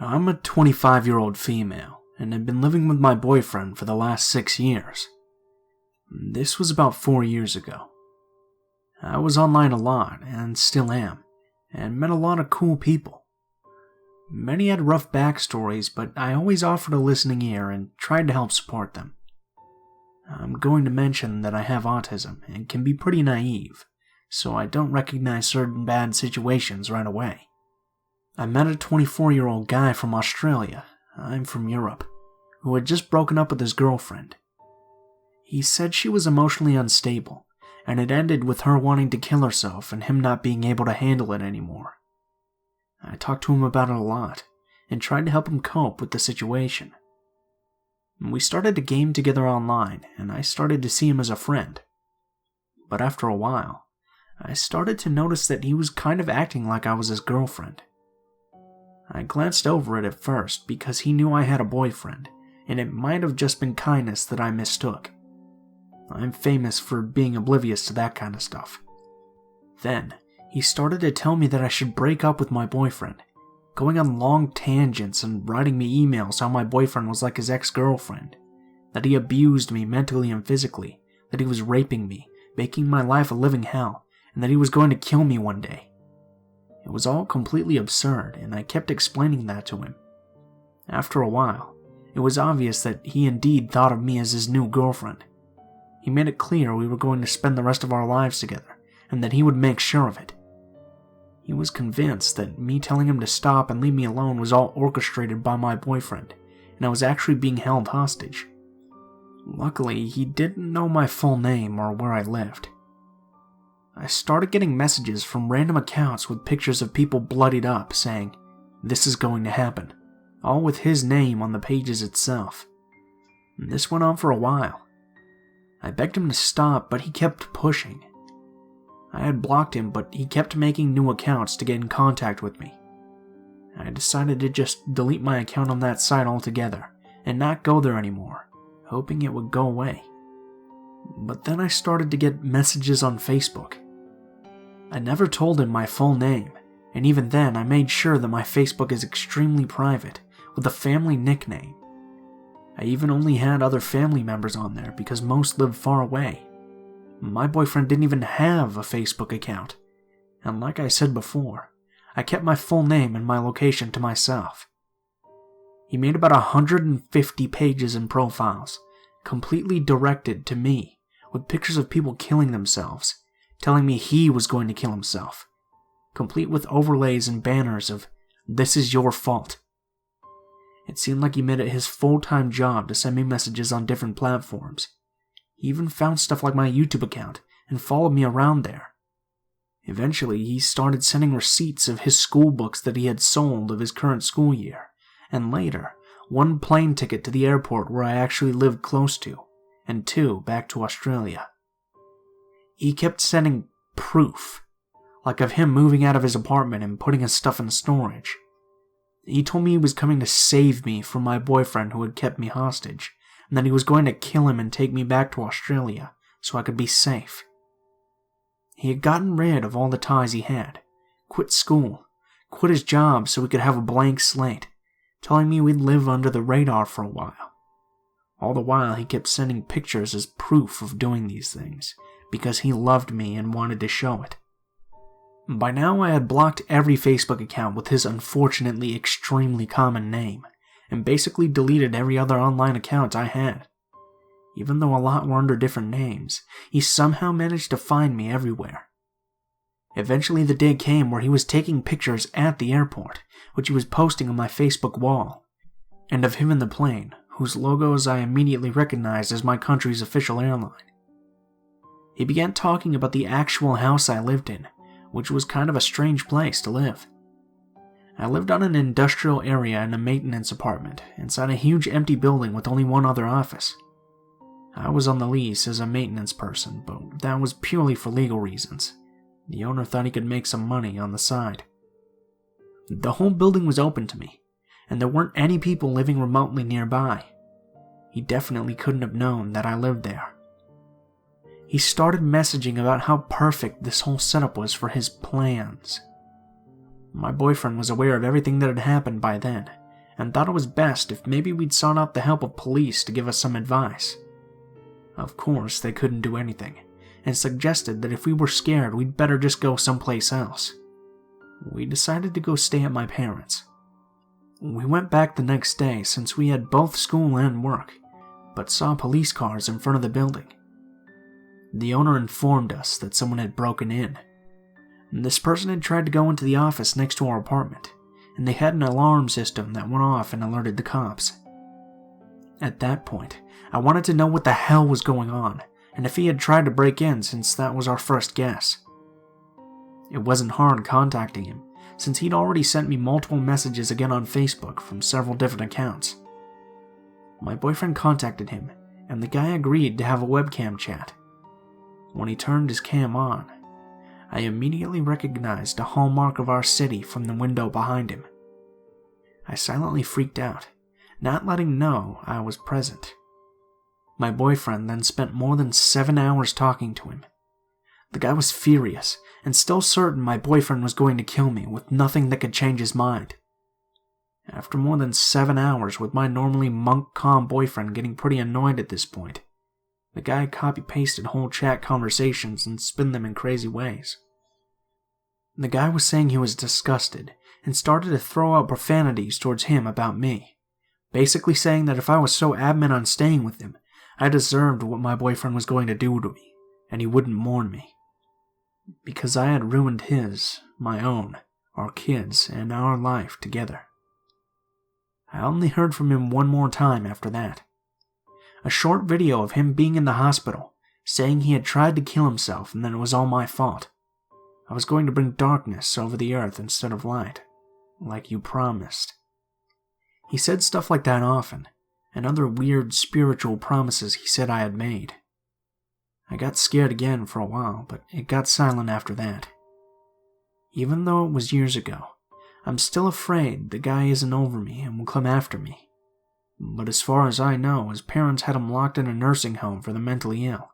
I'm a 25-year-old female, and have been living with my boyfriend for the last 6 years. This was about 4 years ago. I was online a lot, and still am, and met a lot of cool people. Many had rough backstories, but I always offered a listening ear and tried to help support them. I'm going to mention that I have autism and can be pretty naive, so I don't recognize certain bad situations right away. I met a 24-year-old guy from Australia, I'm from Europe, who had just broken up with his girlfriend. He said she was emotionally unstable, and it ended with her wanting to kill herself and him not being able to handle it anymore. I talked to him about it a lot, and tried to help him cope with the situation. We started a game together online, and I started to see him as a friend. But after a while, I started to notice that he was kind of acting like I was his girlfriend. I glanced over it at first because he knew I had a boyfriend, and it might have just been kindness that I mistook. I'm famous for being oblivious to that kind of stuff. Then, he started to tell me that I should break up with my boyfriend, going on long tangents and writing me emails how my boyfriend was like his ex-girlfriend, that he abused me mentally and physically, that he was raping me, making my life a living hell, and that he was going to kill me one day. It was all completely absurd, and I kept explaining that to him. After a while, it was obvious that he indeed thought of me as his new girlfriend. He made it clear we were going to spend the rest of our lives together, and that he would make sure of it. He was convinced that me telling him to stop and leave me alone was all orchestrated by my boyfriend, and I was actually being held hostage. Luckily, he didn't know my full name or where I lived. I started getting messages from random accounts with pictures of people bloodied up saying, "This is going to happen," all with his name on the pages itself. This went on for a while. I begged him to stop, but he kept pushing. I had blocked him, but he kept making new accounts to get in contact with me. I decided to just delete my account on that site altogether and not go there anymore, hoping it would go away. But then I started to get messages on Facebook. I never told him my full name, and even then I made sure that my Facebook is extremely private, with a family nickname. I even only had other family members on there because most live far away. My boyfriend didn't even have a Facebook account, and like I said before, I kept my full name and my location to myself. He made about 150 pages and profiles, completely directed to me, with pictures of people killing themselves, telling me he was going to kill himself, complete with overlays and banners of, "This is your fault." It seemed like he made it his full-time job to send me messages on different platforms. He even found stuff like my YouTube account and followed me around there. Eventually, he started sending receipts of his school books that he had sold of his current school year, and later, 1 plane ticket to the airport where I actually lived close to, and 2 back to Australia. He kept sending proof, like of him moving out of his apartment and putting his stuff in storage. He told me he was coming to save me from my boyfriend who had kept me hostage, and that he was going to kill him and take me back to Australia so I could be safe. He had gotten rid of all the ties he had, quit school, quit his job so we could have a blank slate, telling me we'd live under the radar for a while. All the while he kept sending pictures as proof of doing these things, because he loved me and wanted to show it. By now I had blocked every Facebook account with his unfortunately extremely common name, and basically deleted every other online account I had. Even though a lot were under different names, he somehow managed to find me everywhere. Eventually the day came where he was taking pictures at the airport, which he was posting on my Facebook wall, and of him in the plane, whose logos I immediately recognized as my country's official airline. He began talking about the actual house I lived in, which was kind of a strange place to live. I lived on an industrial area in a maintenance apartment, inside a huge empty building with only one other office. I was on the lease as a maintenance person, but that was purely for legal reasons. The owner thought he could make some money on the side. The whole building was open to me, and there weren't any people living remotely nearby. He definitely couldn't have known that I lived there. He started messaging about how perfect this whole setup was for his plans. My boyfriend was aware of everything that had happened by then, and thought it was best if maybe we'd sought out the help of police to give us some advice. Of course, they couldn't do anything, and suggested that if we were scared, we'd better just go someplace else. We decided to go stay at my parents'. We went back the next day since we had both school and work, but saw police cars in front of the building. The owner informed us that someone had broken in. This person had tried to go into the office next to our apartment, and they had an alarm system that went off and alerted the cops. At that point, I wanted to know what the hell was going on, and if he had tried to break in since that was our first guess. It wasn't hard contacting him, since he'd already sent me multiple messages again on Facebook from several different accounts. My boyfriend contacted him, and the guy agreed to have a webcam chat. When he turned his cam on, I immediately recognized a hallmark of our city from the window behind him. I silently freaked out, not letting him know I was present. My boyfriend then spent more than 7 hours talking to him. The guy was furious, and still certain my boyfriend was going to kill me with nothing that could change his mind. After more than 7 hours with my normally monk-calm boyfriend getting pretty annoyed at this point, the guy copy-pasted whole chat conversations and spun them in crazy ways. The guy was saying he was disgusted and started to throw out profanities towards him about me, basically saying that if I was so adamant on staying with him, I deserved what my boyfriend was going to do to me, and he wouldn't warn me. Because I had ruined his, my own, our kids, and our life together. I only heard from him one more time after that. A short video of him being in the hospital, saying he had tried to kill himself and that it was all my fault. I was going to bring darkness over the earth instead of light, like you promised. He said stuff like that often, and other weird spiritual promises he said I had made. I got scared again for a while, but it got silent after that. Even though it was years ago, I'm still afraid the guy isn't over me and will come after me. But as far as I know, his parents had him locked in a nursing home for the mentally ill.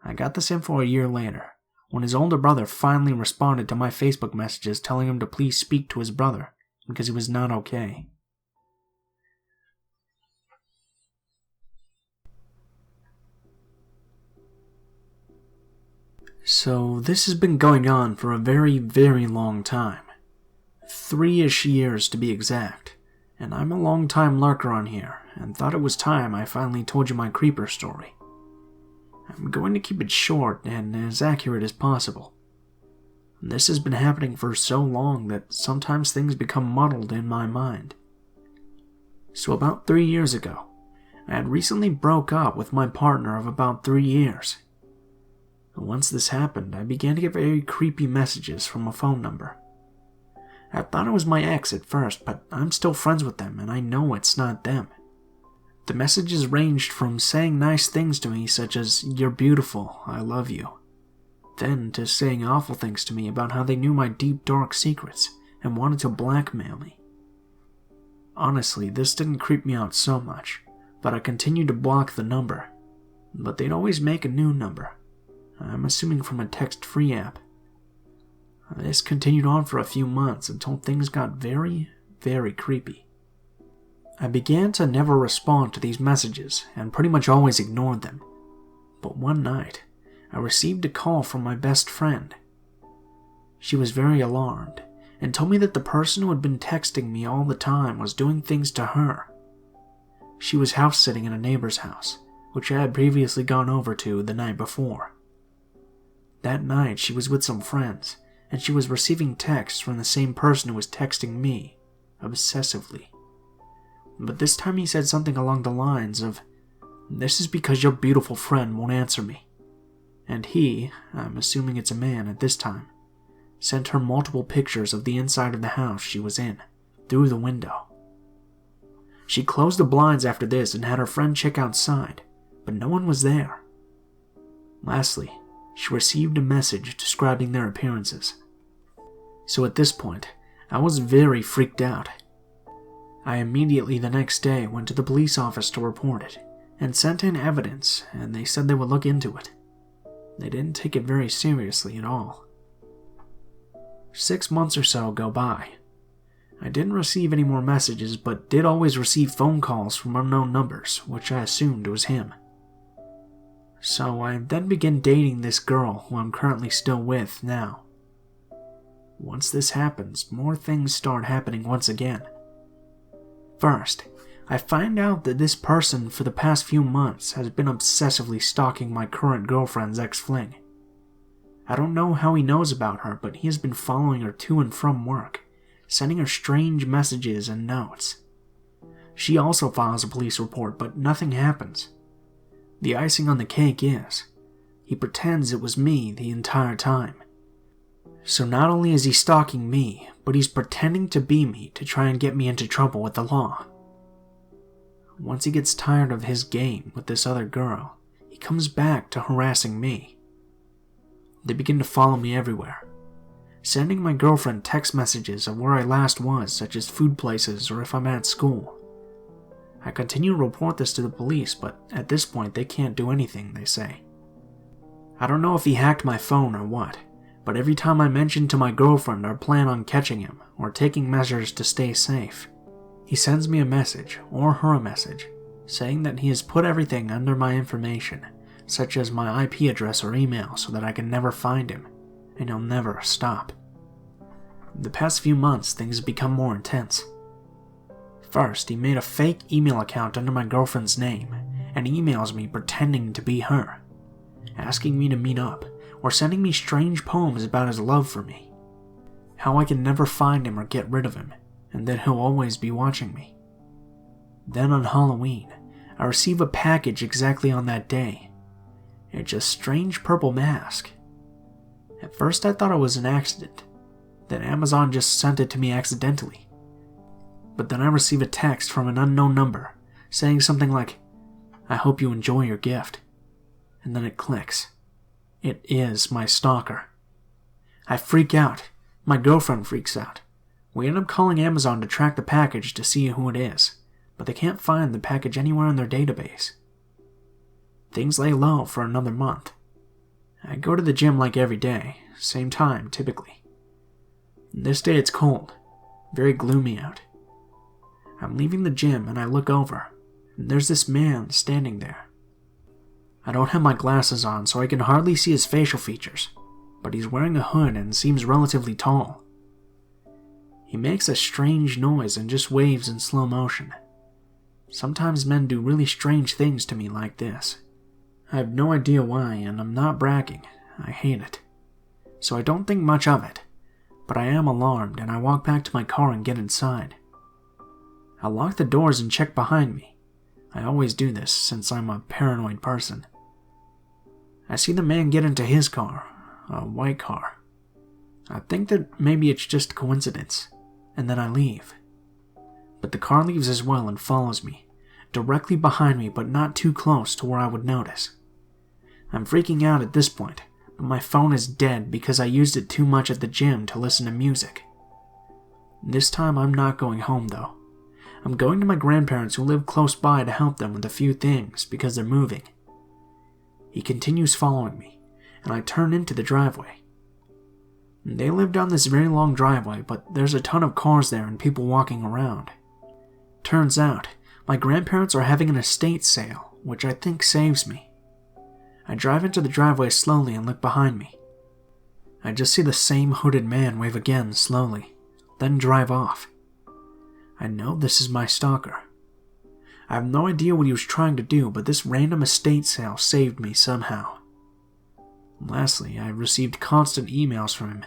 I got this info a year later, when his older brother finally responded to my Facebook messages telling him to please speak to his brother, because he was not okay. So this has been going on for a very, very long time. 3-ish years to be exact. And I'm a long-time lurker on here, and thought it was time I finally told you my creeper story. I'm going to keep it short and as accurate as possible. This has been happening for so long that sometimes things become muddled in my mind. So about 3 years ago, I had recently broke up with my partner of about 3 years. Once this happened, I began to get very creepy messages from a phone number. I thought it was my ex at first, but I'm still friends with them, and I know it's not them. The messages ranged from saying nice things to me, such as, "You're beautiful, I love you," then to saying awful things to me about how they knew my deep, dark secrets and wanted to blackmail me. Honestly, this didn't creep me out so much, but I continued to block the number. But they'd always make a new number. I'm assuming from a text-free app. This continued on for a few months until things got very, very creepy. I began to never respond to these messages and pretty much always ignored them. But one night, I received a call from my best friend. She was very alarmed and told me that the person who had been texting me all the time was doing things to her. She was house-sitting in a neighbor's house, which I had previously gone over to the night before. That night, she was with some friends, and she was receiving texts from the same person who was texting me, obsessively. But this time he said something along the lines of, "This is because your beautiful friend won't answer me." And he, I'm assuming it's a man at this time, sent her multiple pictures of the inside of the house she was in, through the window. She closed the blinds after this and had her friend check outside, but no one was there. Lastly, she received a message describing their appearances. So at this point, I was very freaked out. I immediately the next day went to the police office to report it, and sent in evidence, and they said they would look into it. They didn't take it very seriously at all. 6 months or so go by. I didn't receive any more messages, but did always receive phone calls from unknown numbers, which I assumed was him. So I then began dating this girl who I'm currently still with now. Once this happens, more things start happening once again. First, I find out that this person for the past few months has been obsessively stalking my current girlfriend's ex-fling. I don't know how he knows about her, but he has been following her to and from work, sending her strange messages and notes. She also files a police report, but nothing happens. The icing on the cake is, he pretends it was me the entire time. So not only is he stalking me, but he's pretending to be me to try and get me into trouble with the law. Once he gets tired of his game with this other girl, he comes back to harassing me. They begin to follow me everywhere, sending my girlfriend text messages of where I last was, such as food places or if I'm at school. I continue to report this to the police, but at this point they can't do anything, they say. I don't know if he hacked my phone or what, but every time I mention to my girlfriend our plan on catching him or taking measures to stay safe, he sends me a message, or her a message, saying that he has put everything under my information, such as my IP address or email, so that I can never find him, and he'll never stop. The past few months, things have become more intense. First, he made a fake email account under my girlfriend's name, and emails me pretending to be her, asking me to meet up, or sending me strange poems about his love for me, how I can never find him or get rid of him, and that he'll always be watching me. Then on Halloween, I receive a package exactly on that day. It's a strange purple mask. At first I thought it was an accident, that Amazon just sent it to me accidentally. But then I receive a text from an unknown number, saying something like, "I hope you enjoy your gift." And then it clicks. It is my stalker. I freak out. My girlfriend freaks out. We end up calling Amazon to track the package to see who it is, but they can't find the package anywhere in their database. Things lay low for another month. I go to the gym like every day, same time typically. This day it's cold, very gloomy out. I'm leaving the gym and I look over, and there's this man standing there. I don't have my glasses on, so I can hardly see his facial features, but he's wearing a hood and seems relatively tall. He makes a strange noise and just waves in slow motion. Sometimes men do really strange things to me like this. I have no idea why, and I'm not bragging. I hate it. So I don't think much of it, but I am alarmed and I walk back to my car and get inside. I lock the doors and check behind me. I always do this since I'm a paranoid person. I see the man get into his car, a white car. I think that maybe it's just a coincidence, and then I leave. But the car leaves as well and follows me, directly behind me but not too close to where I would notice. I'm freaking out at this point, but my phone is dead because I used it too much at the gym to listen to music. This time I'm not going home though. I'm going to my grandparents who live close by to help them with a few things because they're moving. He continues following me, and I turn into the driveway. They live down this very long driveway, but there's a ton of cars there and people walking around. Turns out, my grandparents are having an estate sale, which I think saves me. I drive into the driveway slowly and look behind me. I just see the same hooded man wave again slowly, then drive off. I know this is my stalker. I have no idea what he was trying to do, but this random estate sale saved me somehow. Lastly, I received constant emails from him.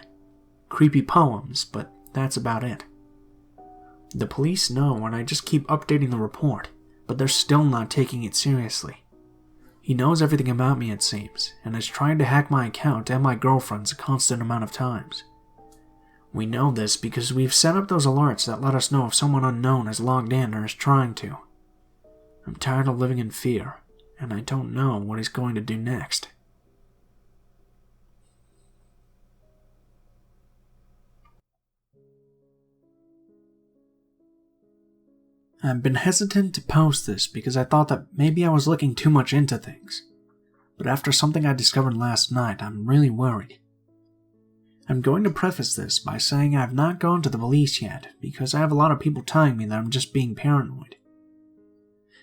Creepy poems, but that's about it. The police know, and I just keep updating the report, but they're still not taking it seriously. He knows everything about me, it seems, and is trying to hack my account and my girlfriend's a constant amount of times. We know this because we've set up those alerts that let us know if someone unknown is logged in or is trying to. I'm tired of living in fear, and I don't know what he's going to do next. I've been hesitant to post this because I thought that maybe I was looking too much into things, but after something I discovered last night, I'm really worried. I'm going to preface this by saying I've not gone to the police yet because I have a lot of people telling me that I'm just being paranoid.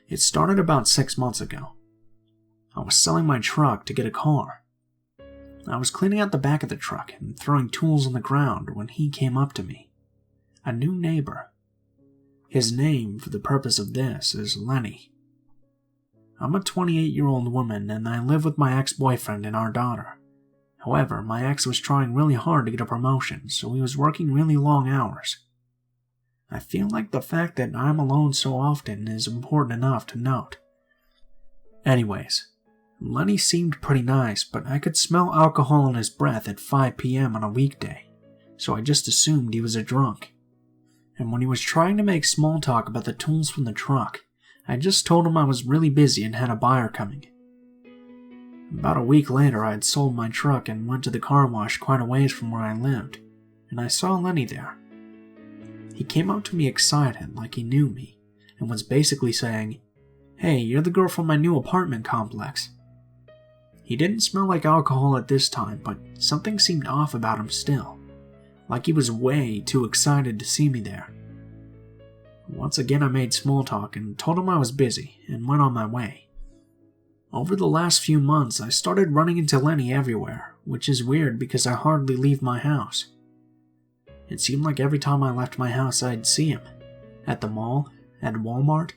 It started about 6 months ago. I was selling my truck to get a car. I was cleaning out the back of the truck and throwing tools on the ground when he came up to me. A new neighbor. His name, for the purpose of this, is Lenny. I'm a 28-year-old woman and I live with my ex-boyfriend and our daughter. However, my ex was trying really hard to get a promotion, so he was working really long hours. I feel like the fact that I'm alone so often is important enough to note. Anyways, Lenny seemed pretty nice, but I could smell alcohol in his breath at 5 p.m. on a weekday, so I just assumed he was a drunk. And when he was trying to make small talk about the tools from the truck, I just told him I was really busy and had a buyer coming. About a week later, I had sold my truck and went to the car wash quite a ways from where I lived, and I saw Lenny there. He came up to me excited like he knew me, and was basically saying, "Hey, you're the girl from my new apartment complex." He didn't smell like alcohol at this time, but something seemed off about him still, like he was way too excited to see me there. Once again I made small talk and told him I was busy, and went on my way. Over the last few months, I started running into Lenny everywhere, which is weird because I hardly leave my house. It seemed like every time I left my house I'd see him. At the mall, at Walmart,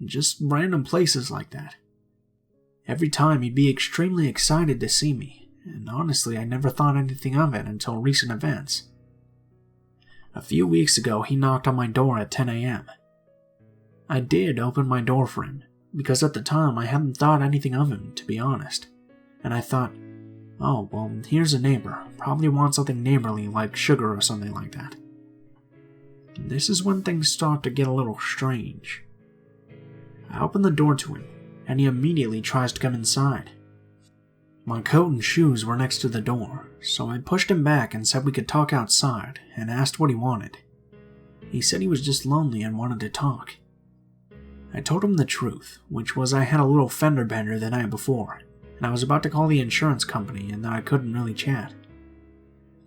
just random places like that. Every time he'd be extremely excited to see me, and honestly I never thought anything of it until recent events. A few weeks ago he knocked on my door at 10 a.m. I did open my door for him, because at the time I hadn't thought anything of him, to be honest, and I thought, oh, well, here's a neighbor, probably wants something neighborly like sugar or something like that. This is when things start to get a little strange. I open the door to him, and he immediately tries to come inside. My coat and shoes were next to the door, so I pushed him back and said we could talk outside, and asked what he wanted. He said he was just lonely and wanted to talk. I told him the truth, which was I had a little fender bender the night before, and I was about to call the insurance company and that I couldn't really chat.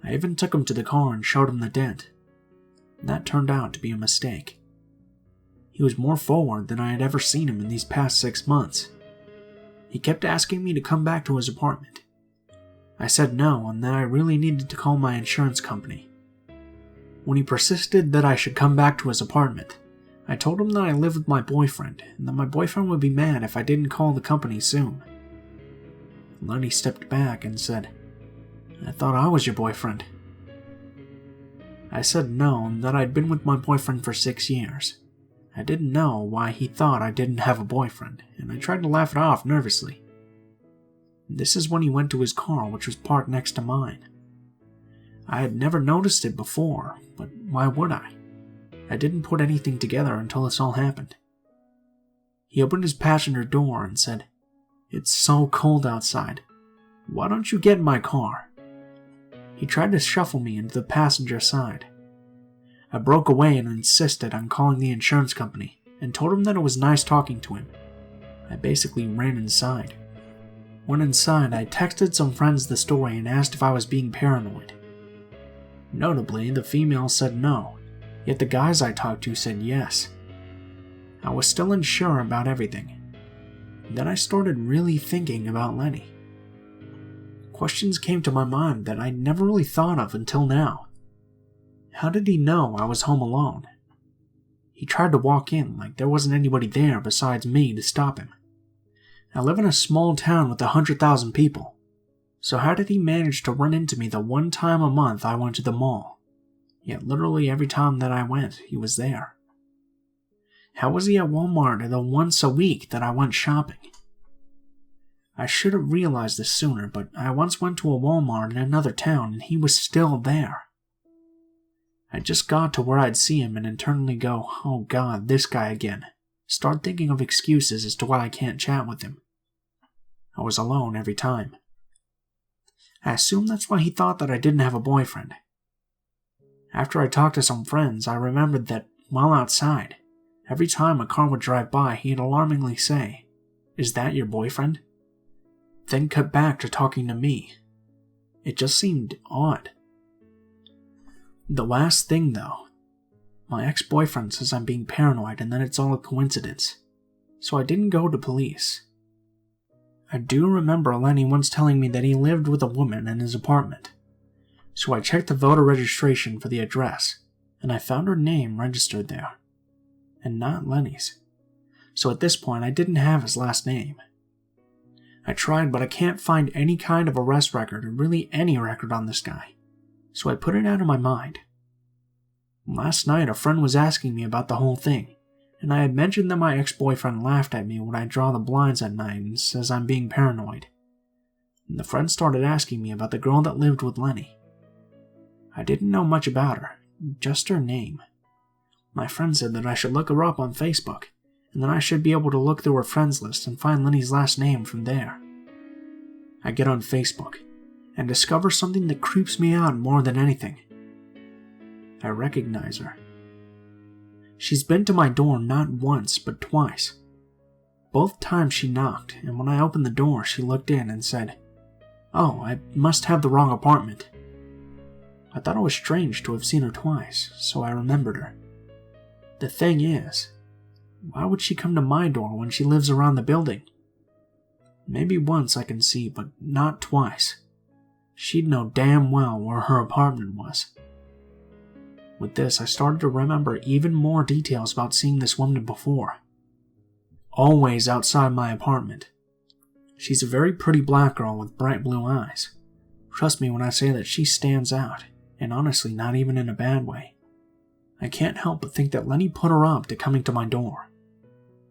I even took him to the car and showed him the dent. That turned out to be a mistake. He was more forward than I had ever seen him in these past 6 months. He kept asking me to come back to his apartment. I said no and that I really needed to call my insurance company. When he persisted that I should come back to his apartment, I told him that I lived with my boyfriend and that my boyfriend would be mad if I didn't call the company soon. Lenny stepped back and said, "I thought I was your boyfriend." I said no and that I'd been with my boyfriend for 6 years. I didn't know why he thought I didn't have a boyfriend, and I tried to laugh it off nervously. This is when he went to his car, which was parked next to mine. I had never noticed it before, but why would I? I didn't put anything together until this all happened. He opened his passenger door and said, "It's so cold outside. Why don't you get in my car?" He tried to shuffle me into the passenger side. I broke away and insisted on calling the insurance company and told him that it was nice talking to him. I basically ran inside. When inside, I texted some friends the story and asked if I was being paranoid. Notably, the female said no, yet the guys I talked to said yes. I was still unsure about everything. Then I started really thinking about Lenny. Questions came to my mind that I'd never really thought of until now. How did he know I was home alone? He tried to walk in like there wasn't anybody there besides me to stop him. I live in a small town with 100,000 people, so how did he manage to run into me the one time a month I went to the mall? Yet literally every time that I went, he was there. How was he at Walmart the once a week that I went shopping? I should have realized this sooner, but I once went to a Walmart in another town and he was still there. I just got to where I'd see him and internally go, oh god, this guy again. Start thinking of excuses as to why I can't chat with him. I was alone every time. I assumed that's why he thought that I didn't have a boyfriend. After I talked to some friends, I remembered that, while outside, every time a car would drive by, he'd alarmingly say, "Is that your boyfriend?" Then cut back to talking to me. It just seemed odd. The last thing though, my ex-boyfriend says I'm being paranoid and that it's all a coincidence, so I didn't go to police. I do remember Lenny once telling me that he lived with a woman in his apartment, so I checked the voter registration for the address, and I found her name registered there, and not Lenny's. So at this point I didn't have his last name. I tried, but I can't find any kind of arrest record or really any record on this guy, so I put it out of my mind. Last night a friend was asking me about the whole thing, and I had mentioned that my ex-boyfriend laughed at me when I draw the blinds at night and says I'm being paranoid. And the friend started asking me about the girl that lived with Lenny. I didn't know much about her, just her name. My friend said that I should look her up on Facebook, and then I should be able to look through her friends list and find Lenny's last name from there. I get on Facebook, and discover something that creeps me out more than anything. I recognize her. She's been to my door not once, but twice. Both times she knocked, and when I opened the door, she looked in and said, "Oh, I must have the wrong apartment." I thought it was strange to have seen her twice, so I remembered her. The thing is, why would she come to my door when she lives around the building? Maybe once I can see, but not twice. She'd know damn well where her apartment was. With this, I started to remember even more details about seeing this woman before. Always outside my apartment. She's a very pretty black girl with bright blue eyes. Trust me when I say that she stands out, and honestly not even in a bad way. I can't help but think that Lenny put her up to coming to my door.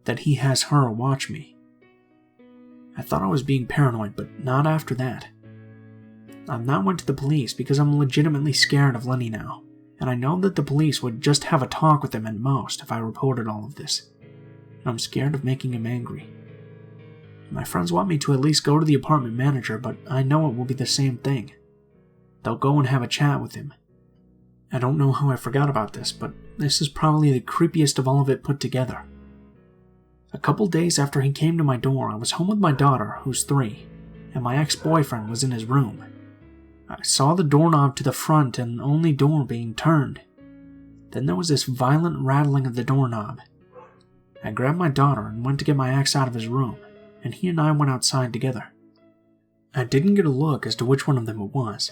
That he has her watch me. I thought I was being paranoid, but not after that. I've not went to the police because I'm legitimately scared of Lenny now, and I know that the police would just have a talk with him at most if I reported all of this. And I'm scared of making him angry. My friends want me to at least go to the apartment manager, but I know it will be the same thing. They'll go and have a chat with him. I don't know how I forgot about this, but this is probably the creepiest of all of it put together. A couple days after he came to my door, I was home with my daughter, who's 3, and my ex-boyfriend was in his room. I saw the doorknob to the front and only door being turned. Then there was this violent rattling of the doorknob. I grabbed my daughter and went to get my ex out of his room, and he and I went outside together. I didn't get a look as to which one of them it was,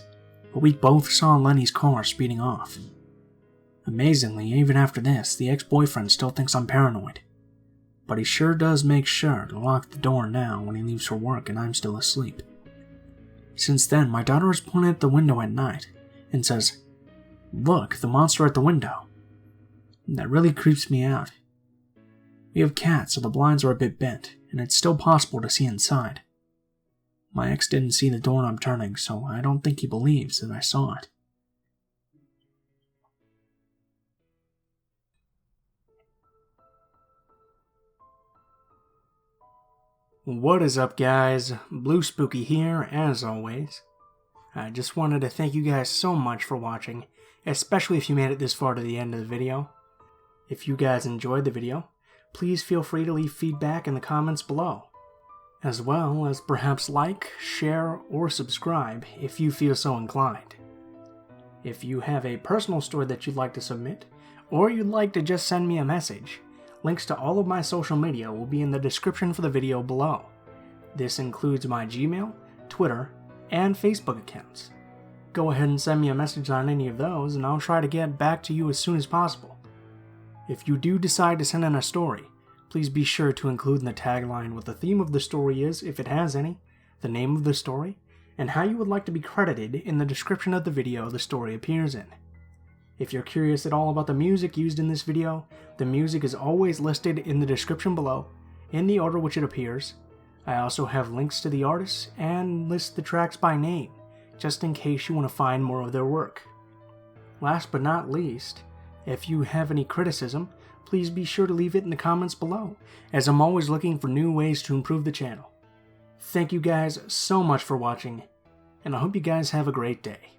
but we both saw Lenny's car speeding off. Amazingly, even after this, the ex-boyfriend still thinks I'm paranoid. But he sure does make sure to lock the door now when he leaves for work and I'm still asleep. Since then, my daughter has pointed at the window at night and says, "Look, the monster at the window." That really creeps me out. We have cats, so the blinds are a bit bent, and it's still possible to see inside. My ex didn't see the doorknob turning, so I don't think he believes that I saw it. What is up, guys? Blue Spooky here, as always. I just wanted to thank you guys so much for watching, especially if you made it this far to the end of the video. If you guys enjoyed the video, please feel free to leave feedback in the comments below, as well as perhaps like, share, or subscribe if you feel so inclined. If you have a personal story that you'd like to submit, or you'd like to just send me a message, links to all of my social media will be in the description for the video below. This includes my Gmail, Twitter, and Facebook accounts. Go ahead and send me a message on any of those and I'll try to get back to you as soon as possible. If you do decide to send in a story, please be sure to include in the tagline what the theme of the story is, if it has any, the name of the story, and how you would like to be credited in the description of the video the story appears in. If you're curious at all about the music used in this video, the music is always listed in the description below, in the order which it appears. I also have links to the artists and list the tracks by name, just in case you want to find more of their work. Last but not least, if you have any criticism, please be sure to leave it in the comments below, as I'm always looking for new ways to improve the channel. Thank you guys so much for watching, and I hope you guys have a great day.